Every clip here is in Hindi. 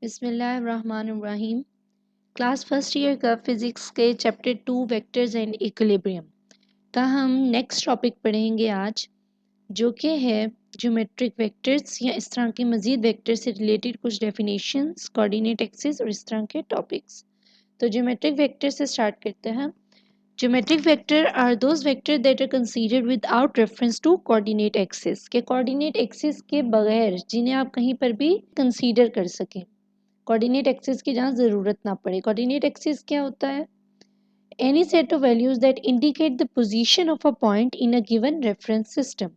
बिस्मिल्लाहिर्रहमानिर्रहीम। क्लास फर्स्ट ईयर का फिज़िक्स के चैप्टर 2 वेक्टर्स एंड इक्विलिब्रियम का हम नेक्स्ट टॉपिक पढ़ेंगे आज, जो कि है ज्योमेट्रिक वेक्टर्स या इस तरह के मज़ीद वेक्टर से रिलेटेड कुछ डेफिनेशंस, कोऑर्डिनेट एक्सिस और इस तरह के टॉपिक्स। तो ज्योमेट्रिक वेक्टर से स्टार्ट करते हैं। Geometric vector are those vectors that are considered without reference to coordinate axis के coordinate axis के बगैर जिन्हें आप कहीं पर भी कंसीडर कर सकें, कोऑर्डिनेट एक्सिस की जहाँ ज़रूरत ना पड़े। कोऑर्डिनेट एक्सिस क्या होता है? Any set of values that indicate the position of a point in a given reference system.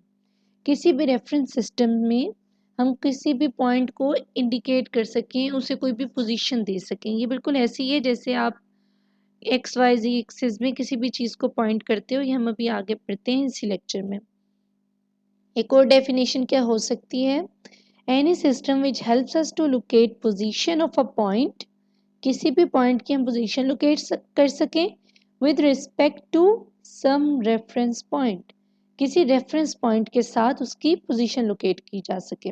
किसी भी रेफरेंस सिस्टम में हम किसी भी पॉइंट को इंडिकेट कर सकें, उसे कोई भी पोजीशन दे सकें। ये बिल्कुल ऐसी है जैसे आप एक्स वाई जी एक्सिस में किसी भी चीज़ को पॉइंट करते हो। ये हम अभी आगे पढ़ते हैं इसी लेक्चर में। एक और डेफिनेशन क्या हो सकती है? Any system which helps us to locate position of a point, किसी भी पॉइंट की हम पोजीशन लोकेट कर सकें with respect to some reference point, किसी रेफरेंस पॉइंट के साथ उसकी पोजीशन लोकेट की जा सके।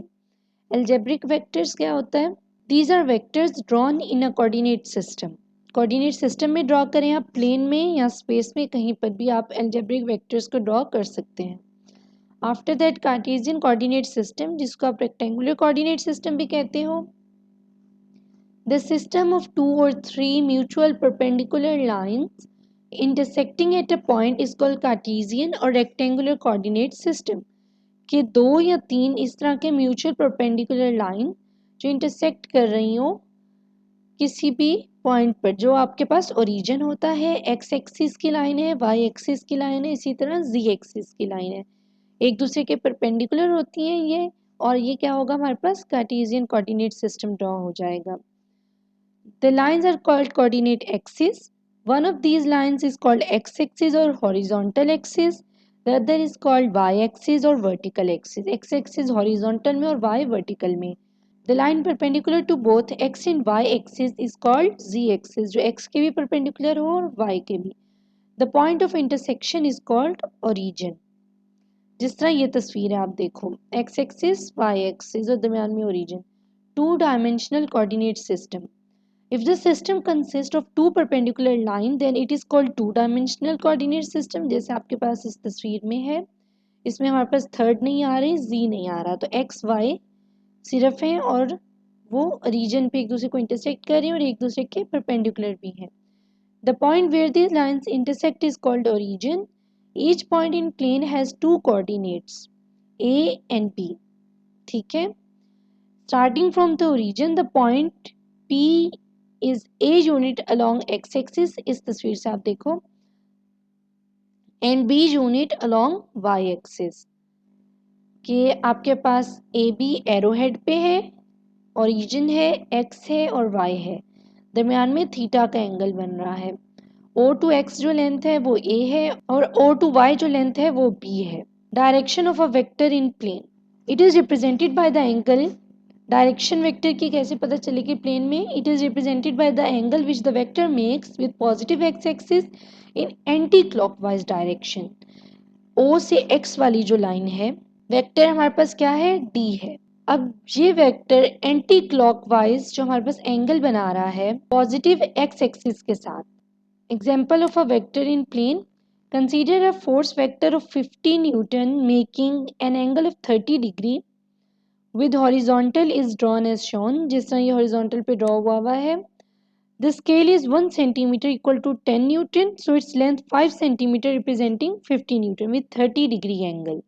अलजेब्रिक वेक्टर्स क्या होता है? These are vectors drawn in a coordinate system. Coordinate system में ड्रॉ करें आप, प्लेन में या स्पेस में, कहीं पर भी आप अलजेब्रिक वेक्टर्स को ड्रॉ कर सकते हैं। After that Cartesian coordinate system, जिसको आप रेक्टेंगुलर कोऑर्डिनेट सिस्टम भी कहते हो। The system of two or three mutual perpendicular lines intersecting at a point is called Cartesian or rectangular coordinate system। कि दो या तीन इस तरह के म्यूचुअल परपेंडिकुलर लाइन जो इंटरसेक्ट कर रही हो किसी भी पॉइंट पर, जो आपके पास ओरिजिन होता है, एक्स एक्सिस की लाइन है, वाई एक्सिस की लाइन है, इसी तरह जी एक्सिस की लाइन है, एक दूसरे के परपेंडिकुलर होती हैं ये, और ये क्या होगा, हमारे पास कार्टेशियन कोऑर्डिनेट सिस्टम ड्रॉ हो जाएगा। The lines are called coordinate axes. One of these lines is called x-axis or horizontal axis. The other is called y-axis or vertical axis. X-axis horizontal में और y vertical में. The line perpendicular to both x and y axis is called z-axis, जो x के भी perpendicular हो और y के भी. The point of intersection is called origin. जिस तरह ये तस्वीर है आप देखो, x-axis, y-axis और दरमियान में origin. Two-dimensional coordinate system. If the system consists of two perpendicular lines, then it is called two-dimensional coordinate system। जैसे आपके पास इस तस्वीर में है, इसमें हमारे पास थर्ड नहीं आ रही, z नहीं आ रहा, तो x y सिर्फ है और वो रीजन पे एक दूसरे को इंटरसेक्ट कर रही हैं और एक दूसरे के परपेंडिकुलर भी हैं। The point where these lines intersect is called origin. Each point in plane has two coordinates, a and b। ठीक है, starting from the origin, the point p is a unit along x-axis, इस तस्वीर से आप देखो, and b unit along y-axis। कि आपके पास ए बी एरो हेड पे है, ओरिजिन है, x है और y है, दरमियान में थीटा का एंगल बन रहा है। o टू x जो लेंथ है वो a है और o टू y जो लेंथ है वो b है। Direction of a vector in plane, it is represented by the angle. Direction vector की कैसे पता चलेगी प्लेन में? It is represented by the angle which the vector makes with positive x axis in anti clockwise direction. O से एक्स वाली जो लाइन है, वेक्टर हमारे पास क्या है, डी है। अब ये वेक्टर एंटी क्लॉकवाइज जो हमारे पास एंगल बना रहा है पॉजिटिव एक्स एक्सिस के साथ। Example of a vector in plane, consider a force vector of 50 newton making an angle of 30 degree with horizontal is drawn as shown। जिस तरह ये horizontal पे draw हुआ है। The scale is 1 centimeter equal to 10 Newton, so its length 5 centimeter representing 50 Newton with 30 degree angle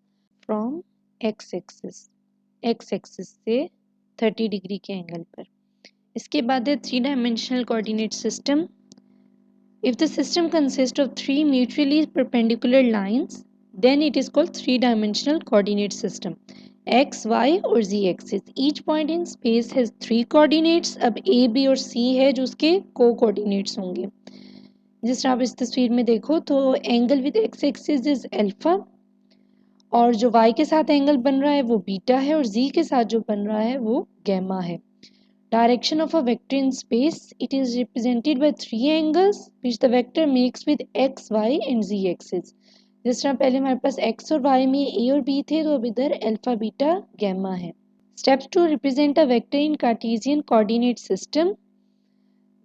from x-axis, x-axis से 30 डिग्री के एंगल पर। इसके बाद है 3-dimensional coordinate system। If the system consists of three mutually perpendicular lines, then it is called 3-dimensional coordinate system। x, y और z axis, each point in space has 3 coordinates। अब a, b और c है जो उसके co-coordinates होंगे। जिस तरह आप इस तस्वीर में देखो तो angle with x axis is alpha, और जो y के साथ एंगल बन रहा है वो बीटा है, और z के साथ जो बन रहा है वो गैमा है। Direction of a vector in space, it is represented by 3 angles which the vector makes with x, y and z axis। जिस तरह पहले हमारे पास x और y में a और b थे, तो अब इधर अल्फा बीटा गैमा है। Steps to represent a vector in Cartesian coordinate system.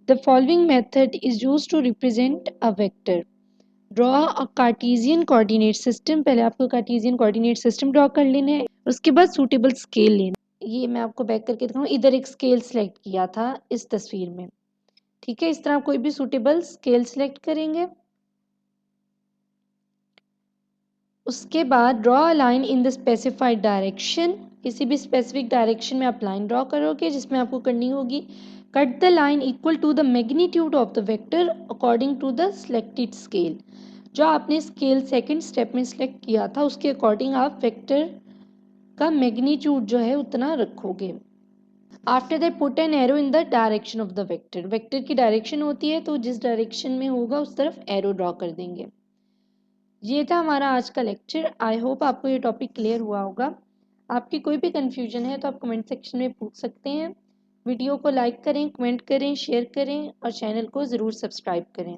The following method is used to represent a vector. Draw a Cartesian coordinate system. पहले आपको Cartesian coordinate system draw कर लेना है, उसके बाद suitable scale लेना। ये मैं आपको बैक करके दिखाऊँ, इधर एक स्केल सेलेक्ट किया था इस तस्वीर में, ठीक है। इस तरह कोई भी सुटेबल स्केल सेलेक्ट करेंगे। उसके बाद draw a line in the specified direction. किसी भी स्पेसिफिक डायरेक्शन में आप लाइन ड्रॉ करोगे, जिसमें आपको करनी होगी cut the line equal to the magnitude of the vector according to the selected scale. जो आपने स्केल सेकंड स्टेप में सिलेक्ट किया था उसके अकॉर्डिंग आप वेक्टर का मैग्नीट्यूड जो है उतना रखोगे। After that put an arrow in the direction of the vector. Vector की डायरेक्शन होती है तो जिस डायरेक्शन में होगा उस तरफ एरो ड्रॉ कर देंगे। ये था हमारा आज का लेक्चर। आई होप आपको ये टॉपिक क्लियर हुआ होगा। आपकी कोई भी कन्फ्यूजन है तो आप कमेंट सेक्शन में पूछ सकते हैं। वीडियो को लाइक करें, कमेंट करें, शेयर करें और चैनल को ज़रूर सब्सक्राइब करें।